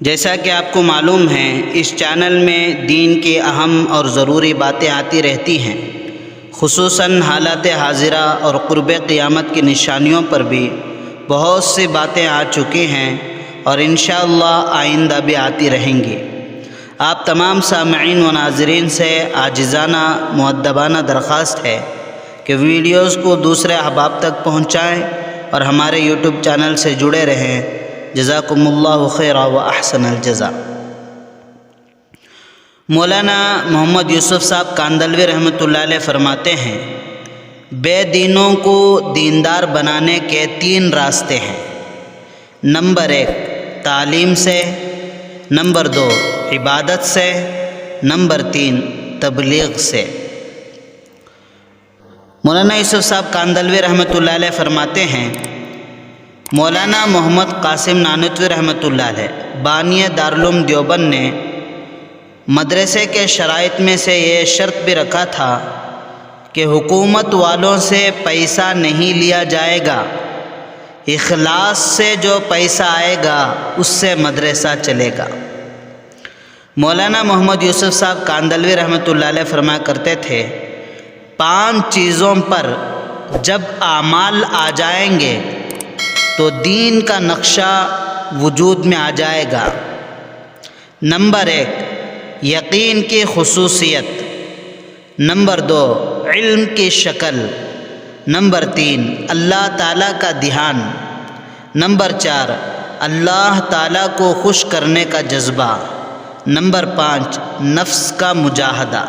جیسا کہ آپ کو معلوم ہے، اس چینل میں دین کی اہم اور ضروری باتیں آتی رہتی ہیں، خصوصاً حالات حاضرہ اور قرب قیامت کی نشانیوں پر بھی بہت سی باتیں آ چکی ہیں اور انشاءاللہ آئندہ بھی آتی رہیں گی۔ آپ تمام سامعین و ناظرین سے عاجزانہ مؤدبانہ درخواست ہے کہ ویڈیوز کو دوسرے احباب تک پہنچائیں اور ہمارے یوٹیوب چینل سے جڑے رہیں۔ جزاکم اللہ خیرا و احسن الجزاء۔ مولانا محمد یوسف صاحب کاندھلوی رحمۃ اللہ علیہ فرماتے ہیں، بے دینوں کو دیندار بنانے کے 3 راستے ہیں۔ نمبر 1 تعلیم سے، نمبر 2 عبادت سے، نمبر 3 تبلیغ سے۔ مولانا یوسف صاحب کاندھلوی رحمۃ اللہ علیہ فرماتے ہیں، مولانا محمد قاسم نانوتوی رحمۃ اللہ علیہ بانی دارالعلوم دیوبند نے مدرسے کے شرائط میں سے یہ شرط بھی رکھا تھا کہ حکومت والوں سے پیسہ نہیں لیا جائے گا، اخلاص سے جو پیسہ آئے گا اس سے مدرسہ چلے گا۔ مولانا محمد یوسف صاحب کاندھلوی رحمۃ اللہ علیہ فرمایا کرتے تھے، 5 چیزوں پر جب اعمال آ جائیں گے تو دین کا نقشہ وجود میں آ جائے گا۔ نمبر 1 یقین کی خصوصیت، نمبر 2 علم کی شکل، نمبر 3 اللہ تعالیٰ کا دھیان، نمبر 4 اللہ تعالیٰ کو خوش کرنے کا جذبہ، نمبر 5 نفس کا مجاہدہ۔